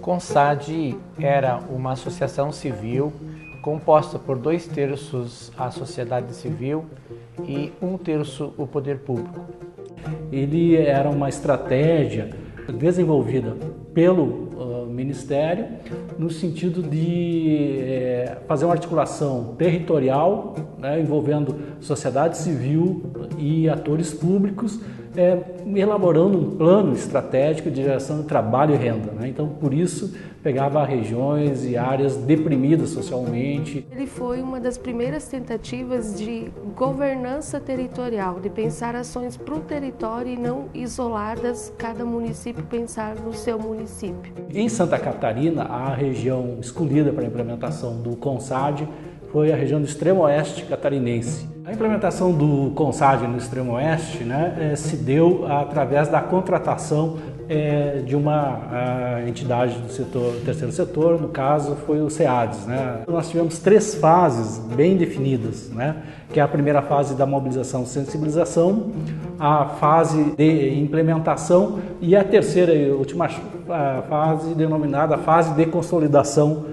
CONSAD era uma associação civil composta por 2/3 a sociedade civil e 1/3 o poder público. Ele era uma estratégia desenvolvida pelo Ministério no sentido de fazer uma articulação territorial, né, envolvendo sociedade civil e atores públicos, elaborando um plano estratégico de geração de trabalho e renda, né? Então, por isso, pegava regiões e áreas deprimidas socialmente. Ele foi uma das primeiras tentativas de governança territorial, de pensar ações para o território e não isoladas, cada município pensar no seu município. Em Santa Catarina, a região escolhida para a implementação do CONSAD foi a região do extremo oeste catarinense. A implementação do CONSAD no extremo oeste, né, se deu através da contratação de uma entidade do terceiro setor, no caso foi o SEADES, né? Nós tivemos 3 fases bem definidas, né? Que é a primeira fase da mobilização e sensibilização, a fase de implementação e a terceira e última fase denominada fase de consolidação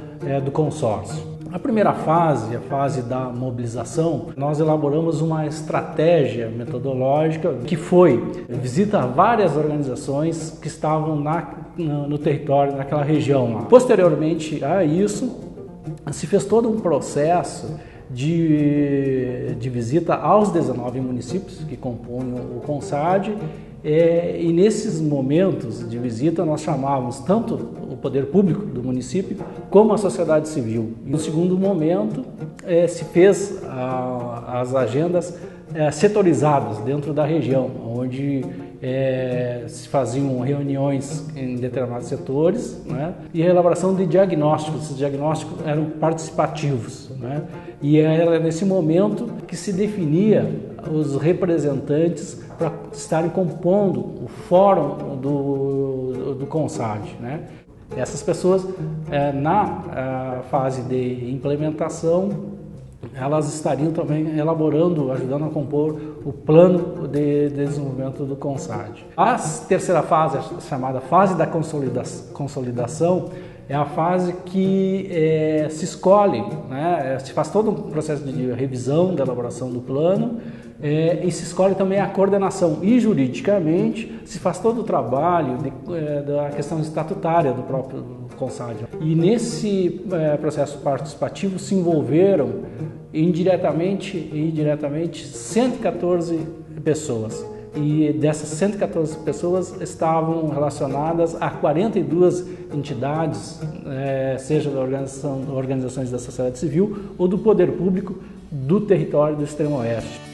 do consórcio. A primeira fase, a fase da mobilização, nós elaboramos uma estratégia metodológica que foi visita a várias organizações que estavam no território, naquela região lá. Posteriormente a isso, se fez todo um processo de visita aos 19 municípios que compunham o CONSAD, e nesses momentos de visita nós chamávamos tanto o poder público do município como a sociedade civil. E no segundo momento se fez as agendas setorizadas dentro da região, onde se faziam reuniões em determinados setores, né, e a elaboração de diagnósticos. Esses diagnósticos eram participativos, né, e era nesse momento que se definia os representantes para estarem compondo o fórum do CONSAD, né. Essas pessoas, na fase de implementação, elas estariam também elaborando, ajudando a compor o plano de desenvolvimento do CONSAD. A terceira fase, chamada fase da consolidação, é a fase que se escolhe, né, se faz todo um processo de revisão da elaboração do plano, e se escolhe também a coordenação, e juridicamente se faz todo o trabalho da questão estatutária do próprio CONSAD. E nesse processo participativo se envolveram indiretamente e diretamente 114 pessoas. E dessas 114 pessoas estavam relacionadas a 42 entidades, seja da organizações da sociedade civil ou do poder público do território do extremo oeste.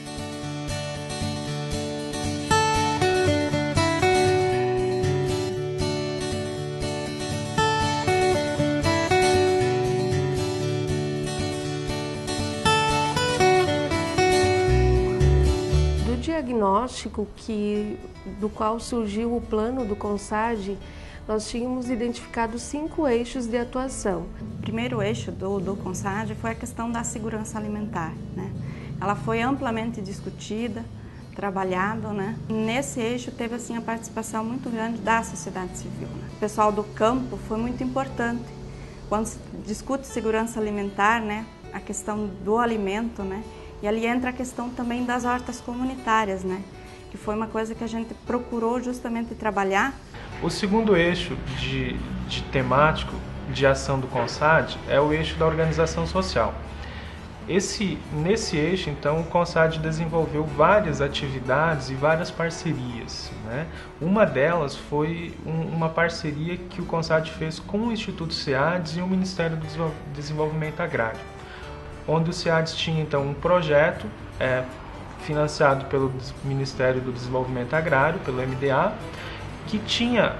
Diagnóstico do qual surgiu o plano do CONSAD, nós tínhamos identificado 5 eixos de atuação. O primeiro eixo do CONSAD foi a questão da segurança alimentar, né? Ela foi amplamente discutida, trabalhada, né? Nesse eixo teve assim a participação muito grande da sociedade civil, né? O pessoal do campo foi muito importante, quando se discute segurança alimentar, né, a questão do alimento, né, e ali entra a questão também das hortas comunitárias, né, que foi uma coisa que a gente procurou justamente trabalhar. O segundo eixo de temático de ação do CONSAD é o eixo da organização social. Nesse eixo, então, o CONSAD desenvolveu várias atividades e várias parcerias, né? Uma delas foi uma parceria que o CONSAD fez com o Instituto SEADS e o Ministério do Desenvolvimento Agrário, onde o SEADS tinha, então, um projeto financiado pelo Ministério do Desenvolvimento Agrário, pelo MDA, que tinha,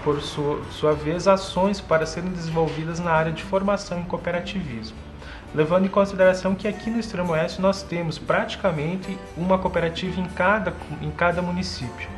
por sua vez, ações para serem desenvolvidas na área de formação em cooperativismo, levando em consideração que aqui no Extremo Oeste nós temos praticamente uma cooperativa em cada município.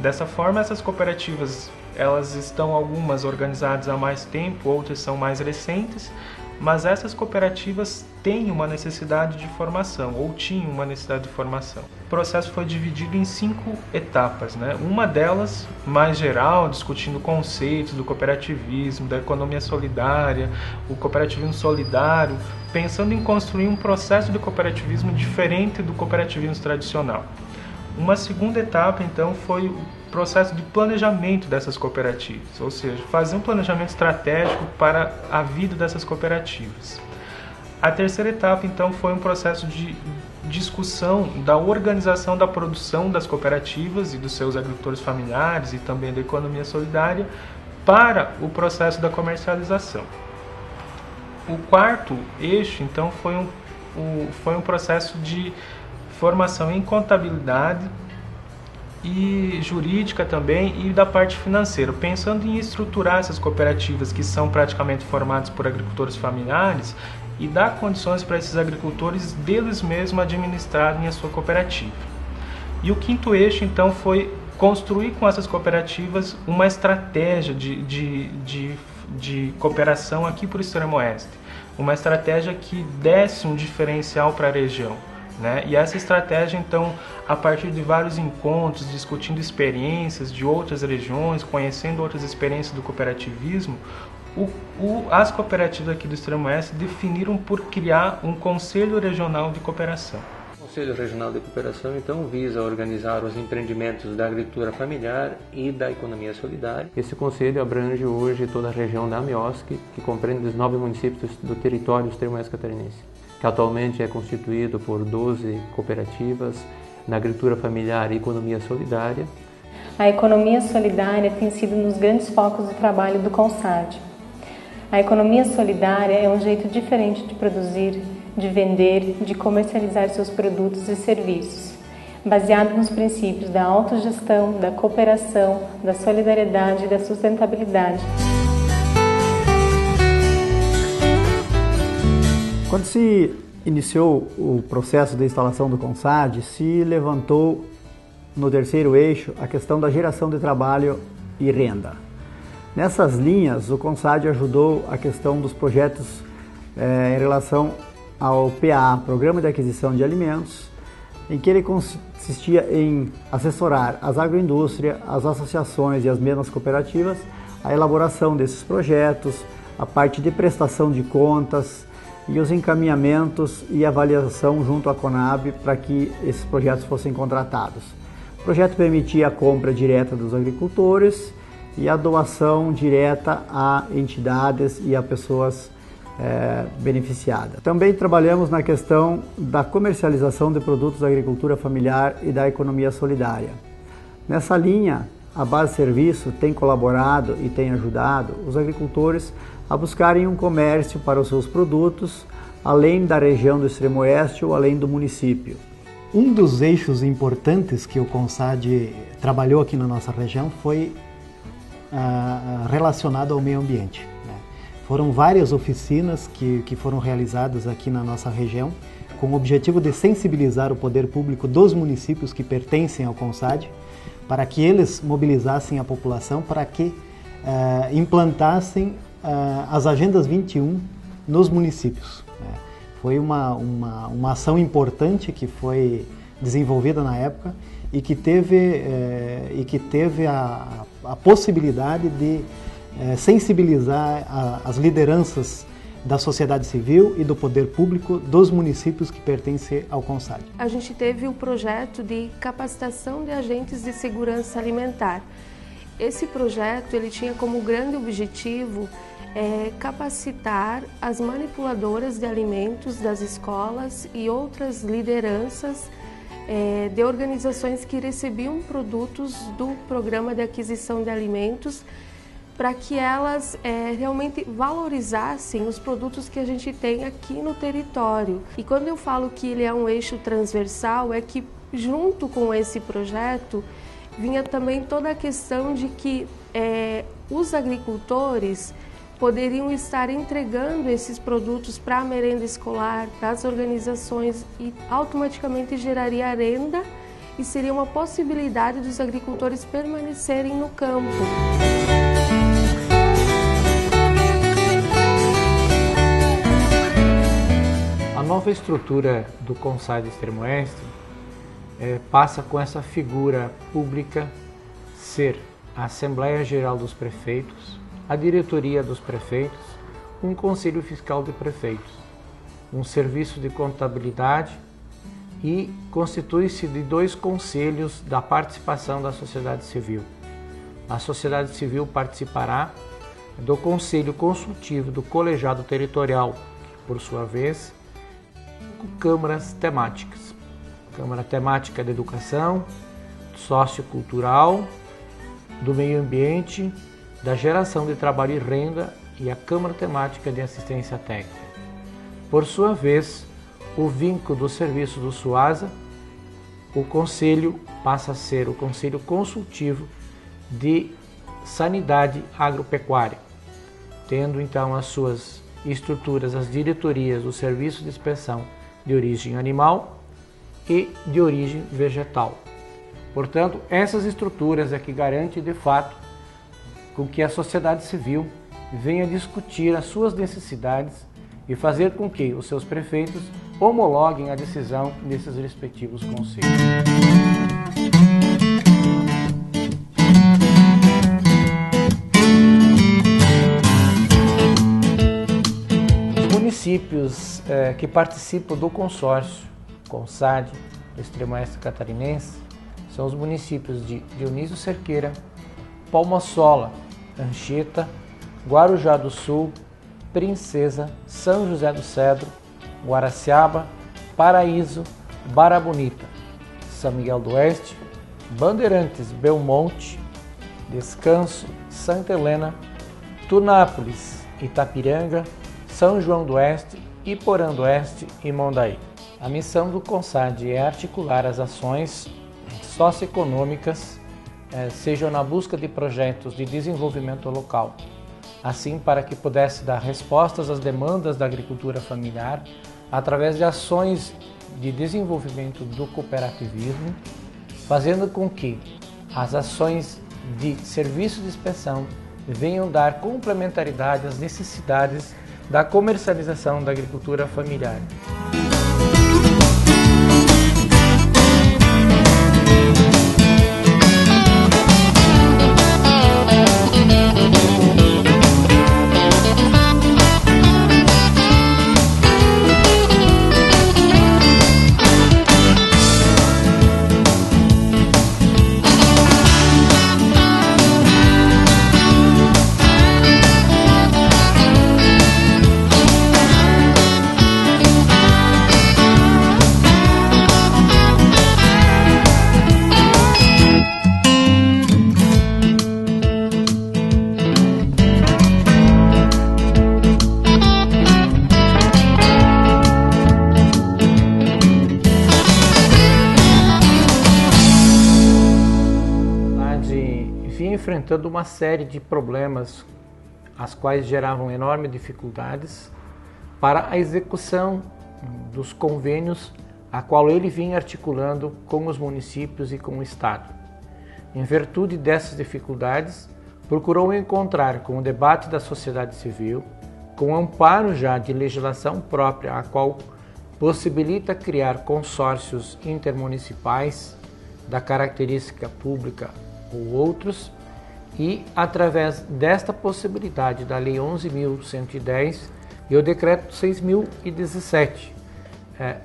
Dessa forma, essas cooperativas, elas estão algumas organizadas há mais tempo, outras são mais recentes, mas essas cooperativas têm uma necessidade de formação, ou tinham uma necessidade de formação. O processo foi dividido em 5 etapas, né? Uma delas, mais geral, discutindo conceitos do cooperativismo, da economia solidária, o cooperativismo solidário, pensando em construir um processo de cooperativismo diferente do cooperativismo tradicional. Uma segunda etapa, então, foi o processo de planejamento dessas cooperativas, ou seja, fazer um planejamento estratégico para a vida dessas cooperativas. A terceira etapa, então, foi um processo de discussão da organização da produção das cooperativas e dos seus agricultores familiares e também da economia solidária para o processo da comercialização. O quarto eixo, então, foi um processo de formação em contabilidade e jurídica também e da parte financeira, pensando em estruturar essas cooperativas que são praticamente formadas por agricultores familiares e dar condições para esses agricultores deles mesmos administrarem a sua cooperativa. E o quinto eixo, então, foi construir com essas cooperativas uma estratégia de cooperação aqui para o Extremo Oeste, uma estratégia que desse um diferencial para a região, né? E essa estratégia, então, a partir de vários encontros, discutindo experiências de outras regiões, conhecendo outras experiências do cooperativismo, as cooperativas aqui do Extremo Oeste definiram por criar um Conselho Regional de Cooperação. O Conselho Regional de Cooperação, então, visa organizar os empreendimentos da agricultura familiar e da economia solidária. Esse conselho abrange hoje toda a região da Amioski, que compreende os 9 municípios do território do Extremo Oeste catarinense, que atualmente é constituído por 12 cooperativas na agricultura familiar e economia solidária. A economia solidária tem sido um dos grandes focos do trabalho do CONSAD. A economia solidária é um jeito diferente de produzir, de vender, de comercializar seus produtos e serviços, baseado nos princípios da autogestão, da cooperação, da solidariedade e da sustentabilidade. Quando se iniciou o processo de instalação do CONSAD, se levantou no terceiro eixo a questão da geração de trabalho e renda. Nessas linhas, o CONSAD ajudou a questão dos projetos em relação ao PA, Programa de Aquisição de Alimentos, em que ele consistia em assessorar as agroindústrias, as associações e as mesmas cooperativas a elaboração desses projetos, a parte de prestação de contas e os encaminhamentos e avaliação junto à CONAB para que esses projetos fossem contratados. O projeto permitia a compra direta dos agricultores e a doação direta a entidades e a pessoas beneficiadas. Também trabalhamos na questão da comercialização de produtos da agricultura familiar e da economia solidária. Nessa linha, a Base Serviço tem colaborado e tem ajudado os agricultores a buscarem um comércio para os seus produtos, além da região do Extremo Oeste ou além do município. Um dos eixos importantes que o CONSAD trabalhou aqui na nossa região foi relacionado ao meio ambiente, né? Foram várias oficinas que foram realizadas aqui na nossa região com o objetivo de sensibilizar o poder público dos municípios que pertencem ao CONSAD para que eles mobilizassem a população para que implantassem as Agendas 21 nos municípios, né? Foi uma ação importante que foi desenvolvida na época e que teve a possibilidade de sensibilizar as lideranças da sociedade civil e do poder público dos municípios que pertencem ao CONSAD. A gente teve o projeto de capacitação de agentes de segurança alimentar. Esse projeto ele tinha como grande objetivo capacitar as manipuladoras de alimentos das escolas e outras lideranças de organizações que recebiam produtos do programa de aquisição de alimentos, para que elas realmente valorizassem os produtos que a gente tem aqui no território. E quando eu falo que ele é um eixo transversal, é que junto com esse projeto vinha também toda a questão de que os agricultores poderiam estar entregando esses produtos para a merenda escolar, para as organizações, e automaticamente geraria renda e seria uma possibilidade dos agricultores permanecerem no campo. A nova estrutura do CONSAD Extremo Oeste passa com essa figura pública ser a Assembleia Geral dos Prefeitos, a Diretoria dos Prefeitos, um Conselho Fiscal de Prefeitos, um Serviço de Contabilidade e constitui-se de 2 conselhos da participação da sociedade civil. A sociedade civil participará do Conselho Consultivo do Colegiado Territorial, que, por sua vez, câmaras temáticas. Câmara temática de educação, sociocultural, do meio ambiente, da geração de trabalho e renda e a Câmara temática de assistência técnica. Por sua vez, o vínculo do serviço do SUASA, o conselho passa a ser o Conselho Consultivo de Sanidade Agropecuária, tendo então as suas estruturas as diretorias do Serviço de Inspeção de Origem Animal e de Origem Vegetal. Portanto, essas estruturas é que garantem de fato com que a sociedade civil venha discutir as suas necessidades e fazer com que os seus prefeitos homologuem a decisão desses respectivos conselhos. Os municípios que participam do consórcio CONSAD do Extremo Oeste Catarinense são os municípios de Dionísio Cerqueira, Palma-Sola, Anchieta, Guarujá do Sul, Princesa, São José do Cedro, Guaraciaba, Paraíso, Barra Bonita, São Miguel do Oeste, Bandeirantes, Belmonte, Descanso, Santa Helena, Tunápolis, Itapiranga, São João do Oeste, Iporã do Oeste e Mondaí. A missão do CONSAD é articular as ações socioeconômicas, sejam na busca de projetos de desenvolvimento local, assim para que pudesse dar respostas às demandas da agricultura familiar através de ações de desenvolvimento do cooperativismo, fazendo com que as ações de serviço de inspeção venham dar complementaridade às necessidades da comercialização da agricultura familiar. Enfrentando uma série de problemas, as quais geravam enormes dificuldades para a execução dos convênios a qual ele vinha articulando com os municípios e com o Estado. Em virtude dessas dificuldades, procurou encontrar com o debate da sociedade civil, com o amparo já de legislação própria, a qual possibilita criar consórcios intermunicipais da característica pública ou outros, E, através desta possibilidade da Lei 11.110 e o Decreto 6.017,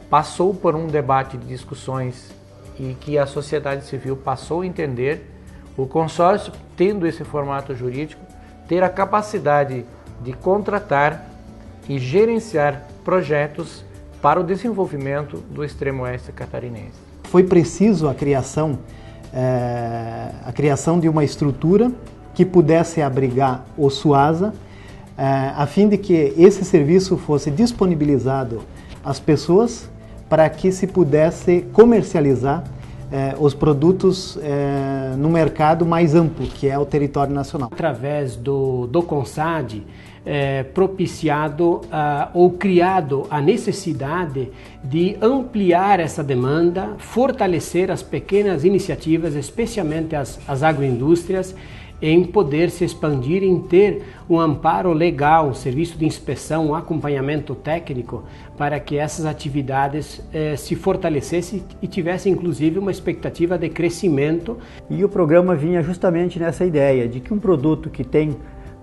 passou por um debate de discussões e que a sociedade civil passou a entender, o consórcio, tendo esse formato jurídico, ter a capacidade de contratar e gerenciar projetos para o desenvolvimento do extremo oeste catarinense. Foi preciso a criação de uma estrutura que pudesse abrigar o SUASA, a fim de que esse serviço fosse disponibilizado às pessoas para que se pudesse comercializar os produtos no mercado mais amplo, que é o território nacional. Através do CONSAD, propiciado ou criado a necessidade de ampliar essa demanda, fortalecer as pequenas iniciativas, especialmente as agroindústrias, em poder se expandir, em ter um amparo legal, um serviço de inspeção, um acompanhamento técnico, para que essas atividades se fortalecessem e tivessem inclusive uma expectativa de crescimento. E o programa vinha justamente nessa ideia de que um produto que tem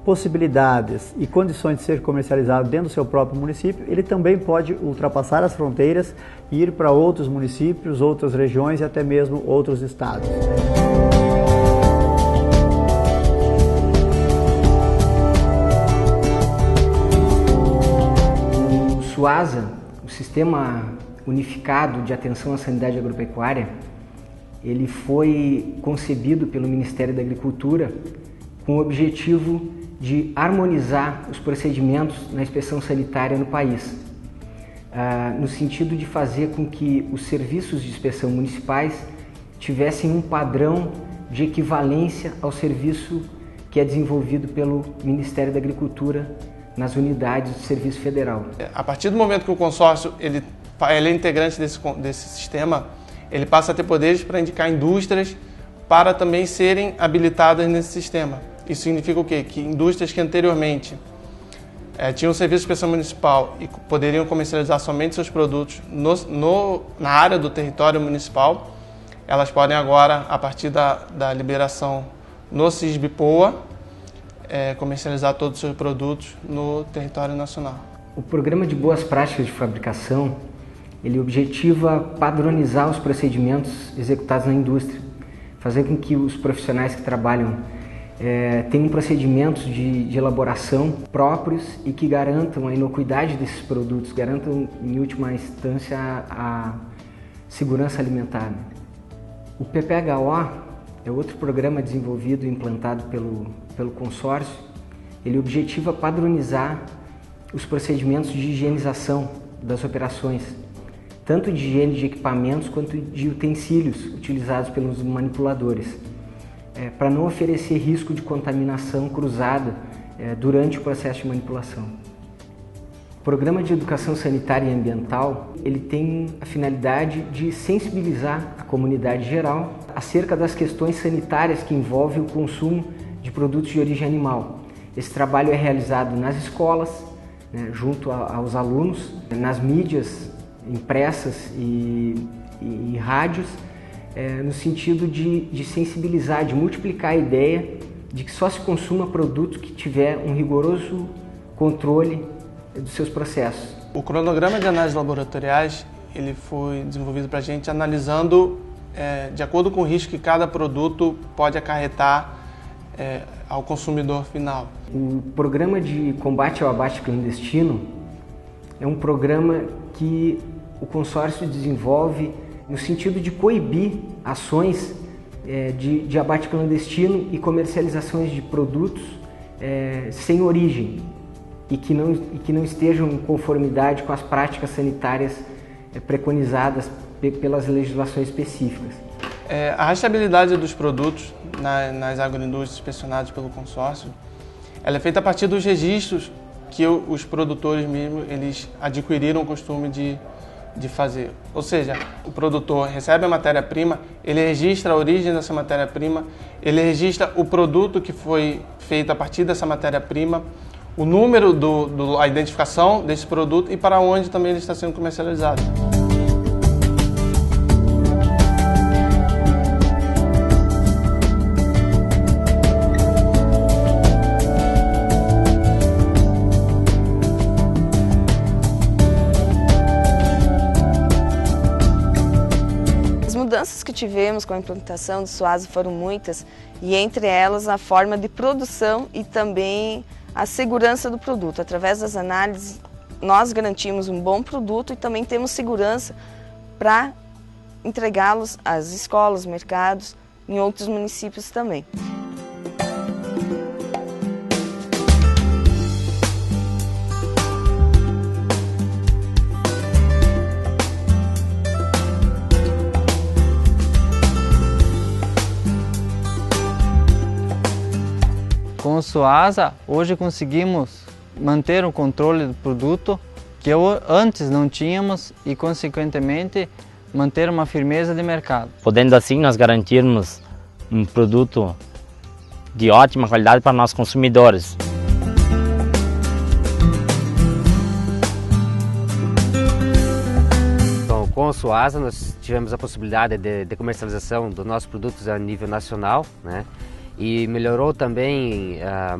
possibilidades e condições de ser comercializado dentro do seu próprio município, ele também pode ultrapassar as fronteiras e ir para outros municípios, outras regiões e até mesmo outros estados. O SUASA, o Sistema Unificado de Atenção à Sanidade Agropecuária, ele foi concebido pelo Ministério da Agricultura com o objetivo de harmonizar os procedimentos na inspeção sanitária no país, no sentido de fazer com que os serviços de inspeção municipais tivessem um padrão de equivalência ao serviço que é desenvolvido pelo Ministério da Agricultura nas unidades do Serviço Federal. A partir do momento que o consórcio ele é integrante desse sistema, ele passa a ter poderes para indicar indústrias para também serem habilitadas nesse sistema. Isso significa o quê? Que indústrias que anteriormente tinham serviço de inspeção municipal e poderiam comercializar somente seus produtos na área do território municipal, elas podem agora, a partir da liberação no SISBPOA, comercializar todos os seus produtos no território nacional. O Programa de Boas Práticas de Fabricação, ele objetiva padronizar os procedimentos executados na indústria, fazer com que os profissionais que trabalham tenham procedimentos de elaboração próprios e que garantam a inocuidade desses produtos, garantam, em última instância, a segurança alimentar. O PPHO é outro programa desenvolvido e implantado pelo consórcio. Ele objetiva padronizar os procedimentos de higienização das operações, tanto de higiene de equipamentos quanto de utensílios utilizados pelos manipuladores, para não oferecer risco de contaminação cruzada durante o processo de manipulação. O Programa de Educação Sanitária e Ambiental, ele tem a finalidade de sensibilizar a comunidade geral acerca das questões sanitárias que envolvem o consumo de produtos de origem animal. Esse trabalho é realizado nas escolas, junto aos alunos, nas mídias impressas e rádios, no sentido de sensibilizar, de multiplicar a ideia de que só se consuma produto que tiver um rigoroso controle dos seus processos. O cronograma de análises laboratoriais ele foi desenvolvido para a gente analisando de acordo com o risco que cada produto pode acarretar ao consumidor final. O Programa de Combate ao Abate Clandestino é um programa que o consórcio desenvolve no sentido de coibir ações de abate clandestino e comercializações de produtos sem origem e que não estejam em conformidade com as práticas sanitárias preconizadas pelas legislações específicas. A rastreabilidade dos produtos nas agroindústrias inspecionadas pelo consórcio, ela é feita a partir dos registros que os produtores mesmo eles adquiriram o costume de fazer. Ou seja, o produtor recebe a matéria-prima, ele registra a origem dessa matéria-prima, ele registra o produto que foi feito a partir dessa matéria-prima, o número a identificação desse produto e para onde também ele está sendo comercializado. mudanças que tivemos com a implantação do Suasa foram muitas, e entre elas a forma de produção e também a segurança do produto. Através das análises, nós garantimos um bom produto e também temos segurança para entregá-los às escolas, mercados, em outros municípios também. Com o Suasa, hoje conseguimos manter o controle do produto que antes não tínhamos e, consequentemente, manter uma firmeza de mercado. Podendo assim nós garantirmos um produto de ótima qualidade para nossos consumidores. Bom, com o Suasa nós tivemos a possibilidade de comercialização dos nossos produtos a nível nacional, né? E melhorou também a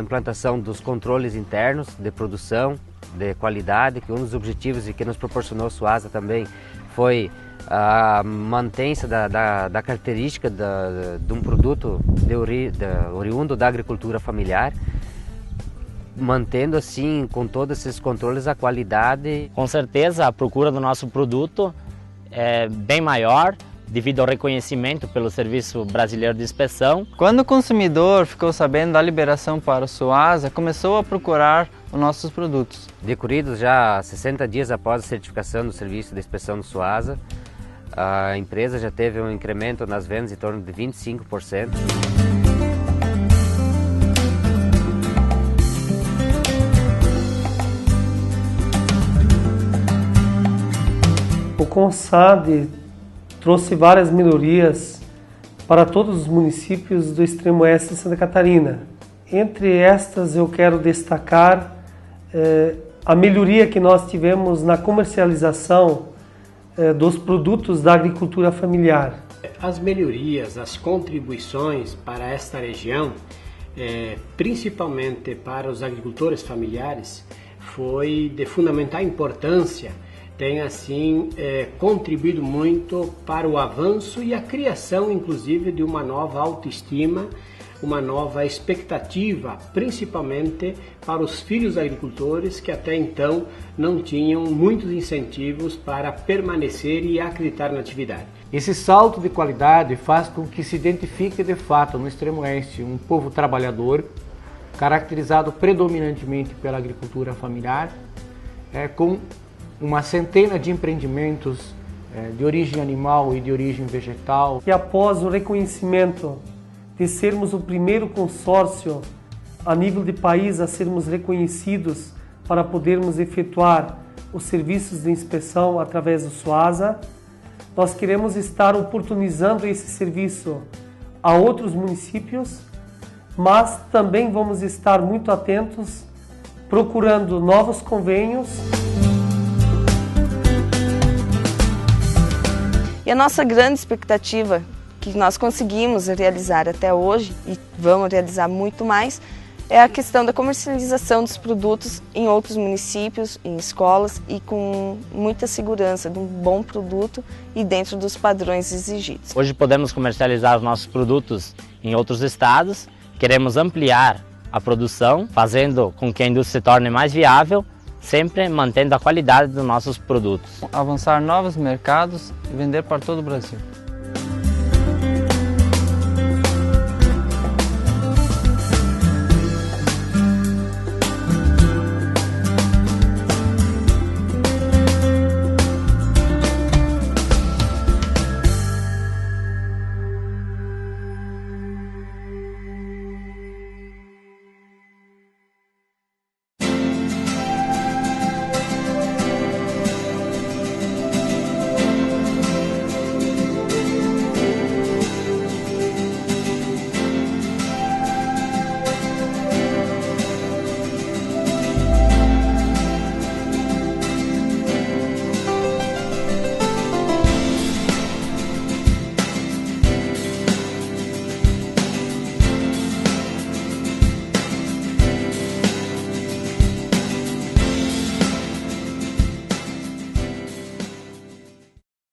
implantação dos controles internos de produção, de qualidade, que um dos objetivos e que nos proporcionou o Suasa também foi a mantença da característica de um produto oriundo da agricultura familiar, mantendo assim, com todos esses controles, a qualidade. Com certeza a procura do nosso produto é bem maior, devido ao reconhecimento pelo Serviço Brasileiro de Inspeção. Quando o consumidor ficou sabendo da liberação para o Suasa, começou a procurar os nossos produtos. Decorridos já 60 dias após a certificação do Serviço de Inspeção do Suasa, a empresa já teve um incremento nas vendas em torno de 25%. O CONSAD trouxe várias melhorias para todos os municípios do extremo oeste de Santa Catarina. Entre estas eu quero destacar a melhoria que nós tivemos na comercialização dos produtos da agricultura familiar. As melhorias, as contribuições para esta região, principalmente para os agricultores familiares, foi de fundamental importância. Tem assim contribuído muito para o avanço e a criação, inclusive, de uma nova autoestima, uma nova expectativa, principalmente para os filhos agricultores que até então não tinham muitos incentivos para permanecer e acreditar na atividade. Esse salto de qualidade faz com que se identifique de fato no extremo oeste um povo trabalhador, caracterizado predominantemente pela agricultura familiar, com uma centena de empreendimentos de origem animal e de origem vegetal. E após o reconhecimento de sermos o primeiro consórcio a nível de país a sermos reconhecidos para podermos efetuar os serviços de inspeção através do Suasa, nós queremos estar oportunizando esse serviço a outros municípios, mas também vamos estar muito atentos, procurando novos convênios. E a nossa grande expectativa, que nós conseguimos realizar até hoje e vamos realizar muito mais, é a questão da comercialização dos produtos em outros municípios, em escolas e com muita segurança de um bom produto e dentro dos padrões exigidos. Hoje podemos comercializar os nossos produtos em outros estados, queremos ampliar a produção, fazendo com que a indústria se torne mais viável, sempre mantendo a qualidade dos nossos produtos. Avançar novos mercados e vender para todo o Brasil.